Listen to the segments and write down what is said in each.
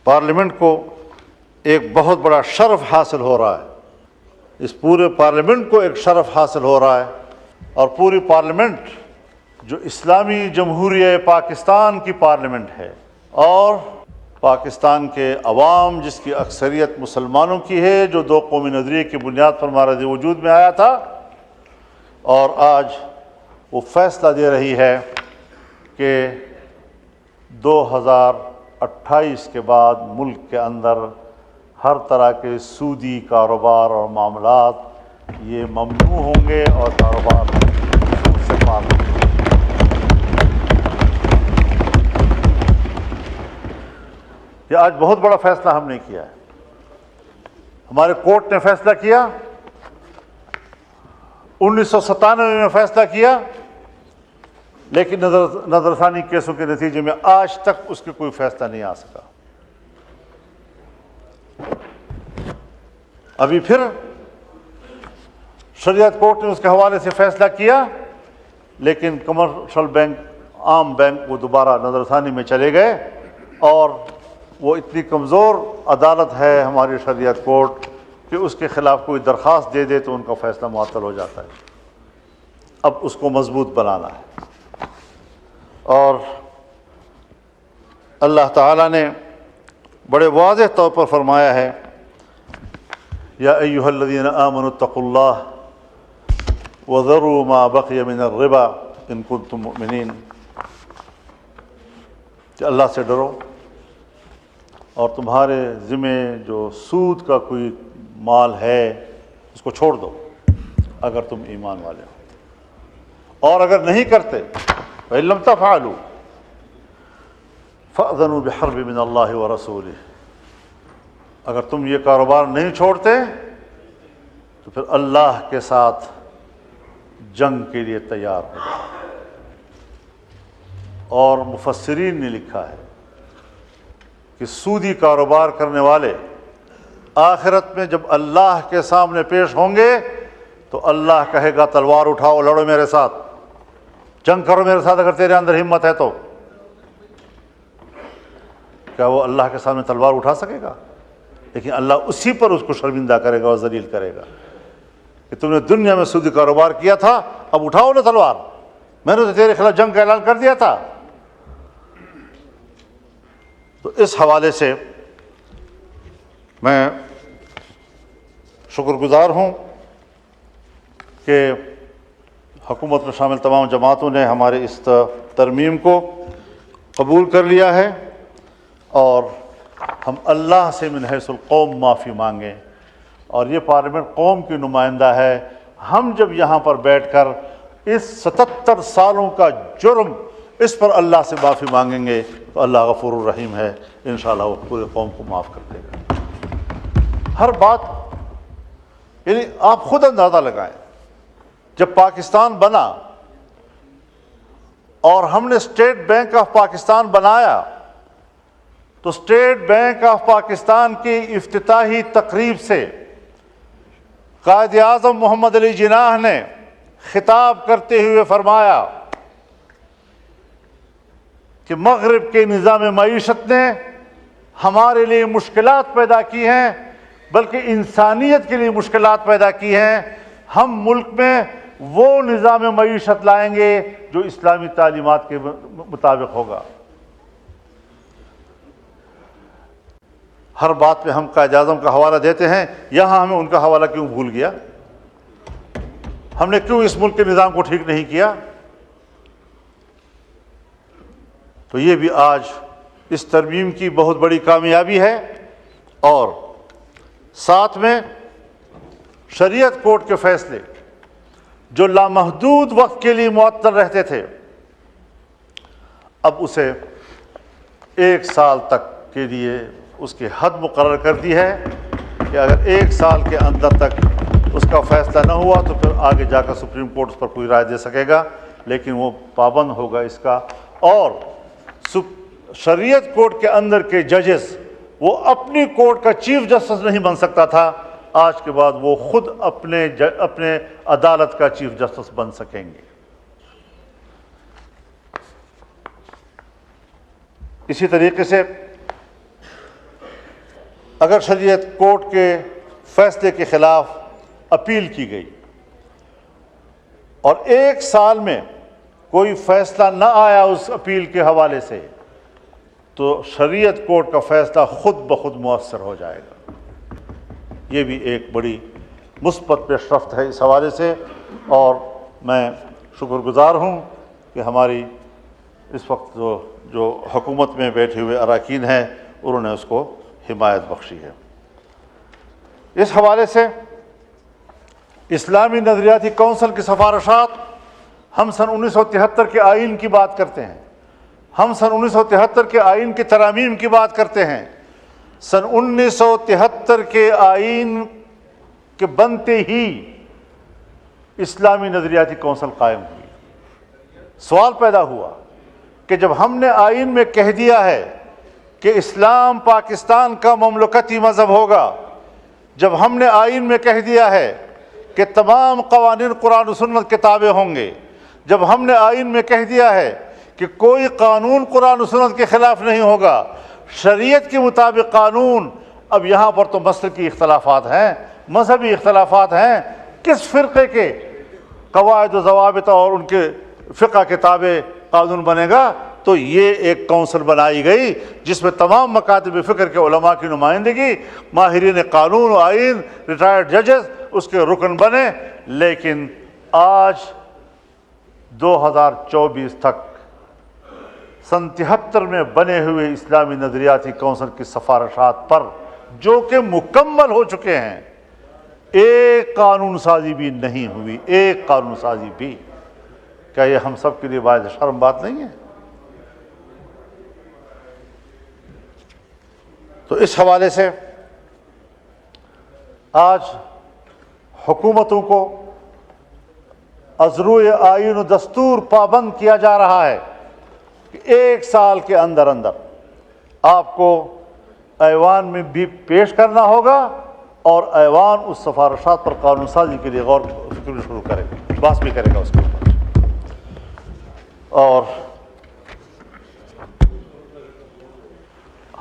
Parliament کو ایک بہت بڑا شرف حاصل ہو رہا ہے، اس پورے پارلیمنٹ کو ایک شرف حاصل ہو رہا ہے، اور پوری پارلیمنٹ جو اسلامی جمہوریہ پاکستان کی پارلیمنٹ ہے، اور پاکستان کے عوام جس کی اکثریت مسلمانوں کی ہے، جو دو قومی نظریے کی بنیاد پر ہمارا وجود میں آیا تھا، اور آج وہ فیصلہ دے رہی ہے کہ 2028 کے بعد ملک کے اندر ہر طرح کے سودی کاروبار اور معاملات یہ ممنوع ہوں گے اور کاروبار سود سے پاک ہوں گے۔ یہ آج بہت بڑا فیصلہ ہم نے کیا ہے، ہمارے کورٹ نے فیصلہ کیا، 1997 میں فیصلہ کیا، لیکن نظر ثانی کیسوں کے نتیجے میں آج تک اس کے کوئی فیصلہ نہیں آ سکا۔ ابھی پھر شریعت کورٹ نے اس کے حوالے سے فیصلہ کیا، لیکن کمرشل بینک، عام بینک، وہ دوبارہ نظر ثانی میں چلے گئے، اور وہ اتنی کمزور عدالت ہے ہماری شریعت کورٹ کہ اس کے خلاف کوئی درخواست دے دے تو ان کا فیصلہ معطل ہو جاتا ہے۔ اب اس کو مضبوط بنانا ہے، اور اللہ تعالیٰ نے بڑے واضح طور پر فرمایا ہے، یا ایھا الذین آمنوا اتقوا اللہ وذروا ما بقی من الربا ان کنتم مؤمنین، کہ اللہ سے ڈرو اور تمہارے ذمے جو سود کا کوئی مال ہے اس کو چھوڑ دو اگر تم ایمان والے ہو، اور اگر نہیں کرتے فإن لم تفعلوا فأذنوا بحرب من اللہ ورسولہ، اگر تم یہ کاروبار نہیں چھوڑتے تو پھر اللہ کے ساتھ جنگ کے لیے تیار ہو جاؤ۔ اور مفسرین نے لکھا ہے کہ سودی کاروبار کرنے والے آخرت میں جب اللہ کے سامنے پیش ہوں گے تو اللہ کہے گا تلوار اٹھاؤ، لڑو میرے ساتھ، جنگ کرو میرے ساتھ اگر تیرے اندر ہمت ہے تو۔ کیا وہ اللہ کے سامنے تلوار اٹھا سکے گا؟ لیکن اللہ اسی پر اس کو شرمندہ کرے گا اور ذلیل کرے گا کہ تم نے دنیا میں سودی کاروبار کیا تھا، اب اٹھاؤ نا تلوار، میں نے تو تیرے خلاف جنگ کا اعلان کر دیا تھا۔ تو اس حوالے سے میں شکر گزار ہوں کہ حکومت میں شامل تمام جماعتوں نے ہمارے اس ترمیم کو قبول کر لیا ہے، اور ہم اللہ سے من حیث القوم معافی مانگیں، اور یہ پارلیمنٹ قوم کی نمائندہ ہے۔ ہم جب یہاں پر بیٹھ کر اس 77 سالوں کا جرم اس پر اللہ سے معافی مانگیں گے تو اللہ غفور الرحیم ہے، انشاءاللہ وہ پورے قوم کو معاف کر دے گا۔ ہر بات، یعنی آپ خود اندازہ لگائیں، جب پاکستان بنا اور ہم نے اسٹیٹ بینک آف پاکستان بنایا تو اسٹیٹ بینک آف پاکستان کی افتتاحی تقریب سے قائد اعظم محمد علی جناح نے خطاب کرتے ہوئے فرمایا کہ مغرب کے نظام معیشت نے ہمارے لیے مشکلات پیدا کی ہیں، بلکہ انسانیت کے لیے مشکلات پیدا کی ہیں۔ ہم ملک میں وہ نظام معیشت لائیں گے جو اسلامی تعلیمات کے مطابق ہوگا۔ ہر بات پہ ہم قائد اعظم کا حوالہ دیتے ہیں، یہاں ہمیں ان کا حوالہ کیوں بھول گیا؟ ہم نے کیوں اس ملک کے نظام کو ٹھیک نہیں کیا؟ تو یہ بھی آج اس ترمیم کی بہت بڑی کامیابی ہے، اور ساتھ میں شریعت کورٹ کے فیصلے جو لامحدود وقت کے لیے معطل رہتے تھے، اب اسے 1 سال تک کے لیے اس کی حد مقرر کر دی ہے کہ اگر 1 سال کے اندر تک اس کا فیصلہ نہ ہوا تو پھر آگے جا کر سپریم کورٹ اس پر کوئی رائے دے سکے گا، لیکن وہ پابند ہوگا اس کا۔ اور شریعت کورٹ کے اندر کے ججز، وہ اپنی کورٹ کا چیف جسٹس نہیں بن سکتا تھا، آج کے بعد وہ خود اپنے عدالت کا چیف جسٹس بن سکیں گے۔ اسی طریقے سے اگر شریعت کورٹ کے فیصلے کے خلاف اپیل کی گئی اور 1 سال میں کوئی فیصلہ نہ آیا اس اپیل کے حوالے سے، تو شریعت کورٹ کا فیصلہ خود بخود مؤثر ہو جائے گا۔ یہ بھی ایک بڑی مثبت پیش رفت ہے اس حوالے سے، اور میں شکر گزار ہوں کہ ہماری اس وقت جو حکومت میں بیٹھے ہوئے اراکین ہیں انہوں نے اس کو حمایت بخشی ہے۔ اس حوالے سے اسلامی نظریاتی کونسل کی سفارشات، ہم سن 1973 کے آئین کی بات کرتے ہیں، ہم سن 1973 کے آئین کی ترامیم کی بات کرتے ہیں۔ سن 1973 کے آئین کے بنتے ہی اسلامی نظریاتی کونسل قائم ہوئی۔ سوال پیدا ہوا کہ جب ہم نے آئین میں کہہ دیا ہے کہ اسلام پاکستان کا مملکتی مذہب ہوگا، جب ہم نے آئین میں کہہ دیا ہے کہ تمام قوانین قرآن و سنت کے تابع ہوں گے، جب ہم نے آئین میں کہہ دیا ہے کہ کوئی قانون قرآن و سنت کے خلاف نہیں ہوگا، شریعت کے مطابق قانون، اب یہاں پر تو مسلکی اختلافات ہیں، مذہبی اختلافات ہیں، کس فرقے کے قواعد و ضوابط اور ان کے فقہ کے تابع قانون بنے گا؟ تو یہ ایک کونسل بنائی گئی جس میں تمام مکاتب فکر کے علماء کی نمائندگی، ماہرین قانون و آئین، ریٹائرڈ ججز اس کے رکن بنے۔ لیکن آج 2024 تک سن 73 میں بنے ہوئے اسلامی نظریاتی کونسل کی سفارشات پر جو کہ مکمل ہو چکے ہیں، ایک قانون سازی بھی نہیں ہوئی، ایک قانون سازی بھی۔ کیا یہ ہم سب کے لیے باعث شرم بات نہیں ہے؟ تو اس حوالے سے آج حکومتوں کو ازروع آئین و دستور پابند کیا جا رہا ہے کہ 1 سال کے اندر آپ کو ایوان میں بھی پیش کرنا ہوگا، اور ایوان اس سفارشات پر قانون سازی کے لیے غور و فکر شروع کرے گا، بحث بھی کرے گا اس کے اوپر۔ اور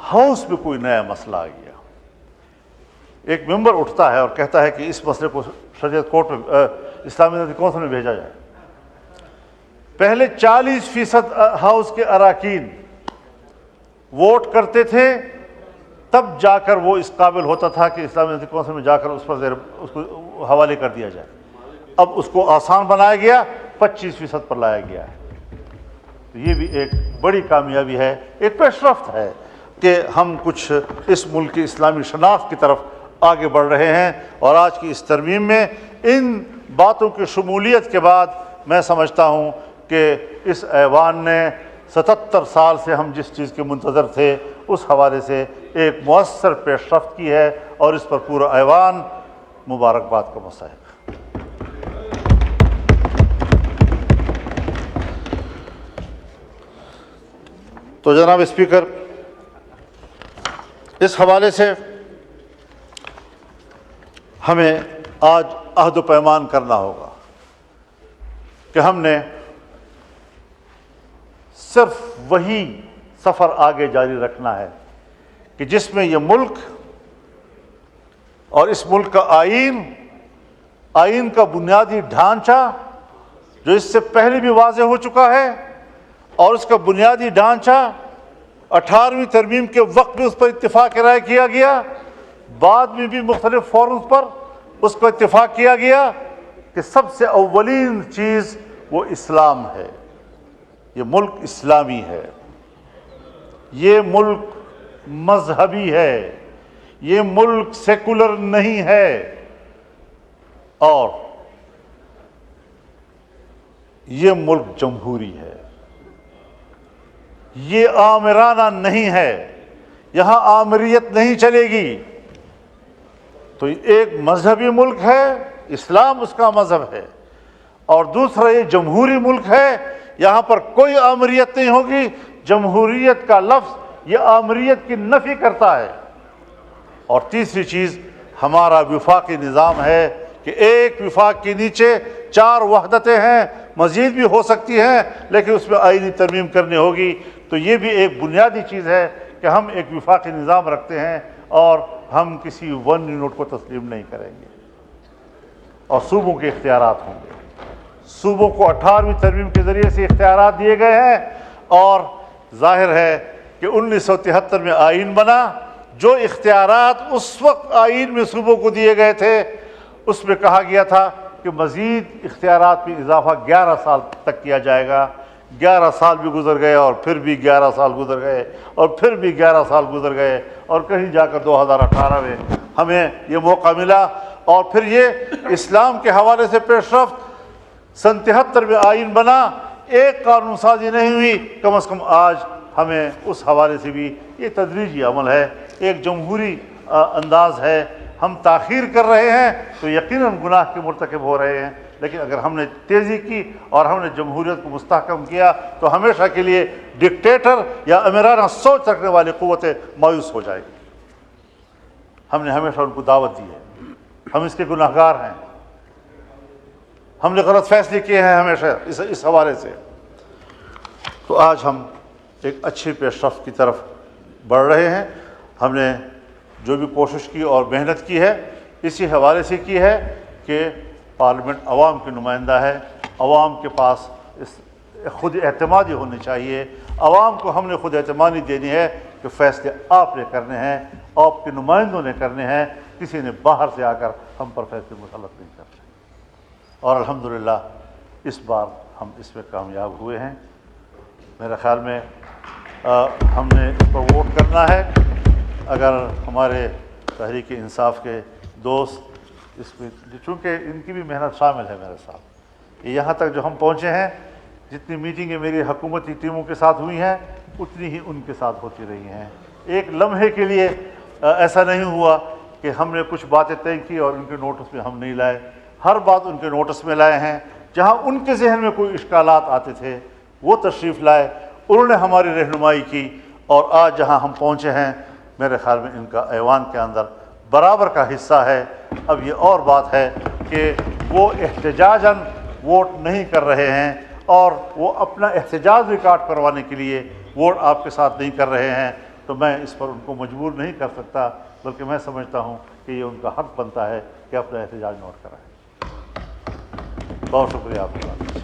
ہاؤس میں کوئی نیا مسئلہ آ گیا، ایک ممبر اٹھتا ہے اور کہتا ہے کہ اس مسئلے کو شریعت کورٹ میں، اسلامی نظریاتی کونسل میں بھیجا جائے۔ پہلے 40% ہاؤس کے اراکین ووٹ کرتے تھے، تب جا کر وہ اس قابل ہوتا تھا کہ اسلامی نظریاتی کونسل میں جا کر اس کو حوالے کر دیا جائے۔ اب اس کو آسان بنایا گیا، 25% پر لایا گیا ہے۔ تو یہ بھی ایک بڑی کامیابی ہے، ایک پیش رفت ہے کہ ہم کچھ اس ملک کی اسلامی شناخت کی طرف آگے بڑھ رہے ہیں۔ اور آج کی اس ترمیم میں ان باتوں کی شمولیت کے بعد میں سمجھتا ہوں کہ اس ایوان نے 77 سال سے ہم جس چیز کے منتظر تھے اس حوالے سے ایک مؤثر پیش رفت کی ہے، اور اس پر پورا ایوان مبارکباد کا مستحق ہے۔ تو جناب اسپیکر، اس حوالے سے ہمیں آج عہد و پیمان کرنا ہوگا کہ ہم نے صرف وہی سفر آگے جاری رکھنا ہے کہ جس میں یہ ملک اور اس ملک کا آئین کا بنیادی ڈھانچہ جو اس سے پہلے بھی واضح ہو چکا ہے، اور اس کا بنیادی ڈھانچہ 18ویں ترمیم کے وقت بھی اس پر اتفاق رائے کیا گیا، بعد میں بھی مختلف فورمز پر اس کو اتفاق کیا گیا کہ سب سے اولین چیز وہ اسلام ہے۔ یہ ملک اسلامی ہے، یہ ملک مذہبی ہے، یہ ملک سیکولر نہیں ہے، اور یہ ملک جمہوری ہے، یہ آمرانہ نہیں ہے، یہاں آمریت نہیں چلے گی۔ تو ایک مذہبی ملک ہے، اسلام اس کا مذہب ہے، اور دوسرا یہ جمہوری ملک ہے، یہاں پر کوئی آمریت نہیں ہوگی۔ جمہوریت کا لفظ یہ آمریت کی نفی کرتا ہے۔ اور تیسری چیز ہمارا وفاقی نظام ہے کہ ایک وفاق کے نیچے 4 وحدتیں ہیں، مزید بھی ہو سکتی ہیں، لیکن اس میں آئینی ترمیم کرنی ہوگی۔ تو یہ بھی ایک بنیادی چیز ہے کہ ہم ایک وفاقی نظام رکھتے ہیں، اور ہم کسی ون یونٹ کو تسلیم نہیں کریں گے اور صوبوں کے اختیارات ہوں گے۔ صوبوں کو 18ویں ترمیم کے ذریعے سے اختیارات دیے گئے ہیں اور ظاہر ہے کہ 1973 میں آئین بنا، جو اختیارات اس وقت آئین میں صوبوں کو دیے گئے تھے اس میں کہا گیا تھا کہ مزید اختیارات میں اضافہ 11 سال تک کیا جائے گا۔ 11 سال بھی گزر گئے اور پھر بھی 11 سال گزر گئے اور پھر بھی 11 سال گزر گئے اور کہیں جا کر 2018 میں ہمیں یہ موقع ملا اور پھر یہ اسلام کے حوالے سے پیش رفت۔ سن 73 میں آئین بنا، ایک قانون سازی نہیں ہوئی، کم از کم آج ہمیں اس حوالے سے بھی یہ تدریجی عمل ہے، ایک جمہوری انداز ہے۔ ہم تاخیر کر رہے ہیں تو یقیناً گناہ کے مرتکب ہو رہے ہیں، لیکن اگر ہم نے تیزی کی اور ہم نے جمہوریت کو مستحکم کیا تو ہمیشہ کے لیے ڈکٹیٹر یا امیرانہ سوچ رکھنے والی قوتیں مایوس ہو جائے گی۔ ہم نے ہمیشہ ان کو دعوت دی ہے، ہم اس کے گناہ گار ہیں، ہم نے غلط فیصلے کیے ہیں ہمیشہ اس حوالے سے۔ تو آج ہم ایک اچھی پیش رفت کی طرف بڑھ رہے ہیں۔ ہم نے جو بھی کوشش کی اور محنت کی ہے اسی حوالے سے کی ہے کہ پارلیمنٹ عوام کی نمائندہ ہے، عوام کے پاس خود اعتمادی ہونی چاہیے، عوام کو ہم نے خود اعتمادی دینی ہے کہ فیصلے آپ نے کرنے ہیں، آپ کے نمائندوں نے کرنے ہیں، کسی نے باہر سے آ کر ہم پر فیصلے مسلط نہیں کرنے۔ اور الحمدللہ اس بار ہم اس میں کامیاب ہوئے ہیں۔ میرے خیال میں ہم نے اس پر ووٹ کرنا ہے۔ اگر ہمارے تحریک انصاف کے دوست اس میں، چونکہ ان کی بھی محنت شامل ہے میرے ساتھ، یہاں تک جو ہم پہنچے ہیں، جتنی میٹنگیں میری حکومتی ٹیموں کے ساتھ ہوئی ہیں اتنی ہی ان کے ساتھ ہوتی رہی ہیں۔ ایک لمحے کے لیے ایسا نہیں ہوا کہ ہم نے کچھ باتیں طے کی اور ان کے نوٹس میں ہم نہیں لائے، ہر بات ان کے نوٹس میں لائے ہیں۔ جہاں ان کے ذہن میں کوئی اشکالات آتے تھے وہ تشریف لائے، انہوں نے ہماری رہنمائی کی، اور آج جہاں ہم پہنچے ہیں میرے خیال میں ان کا ایوان کے اندر برابر کا حصہ ہے۔ اب یہ اور بات ہے کہ وہ احتجاجاً ووٹ نہیں کر رہے ہیں اور وہ اپنا احتجاج ریکارڈ کروانے کے لیے ووٹ آپ کے ساتھ نہیں کر رہے ہیں، تو میں اس پر ان کو مجبور نہیں کر سکتا، بلکہ میں سمجھتا ہوں کہ یہ ان کا حق بنتا ہے کہ اپنا احتجاج نوٹ کرائیں۔ بہت شکریہ آپ کا۔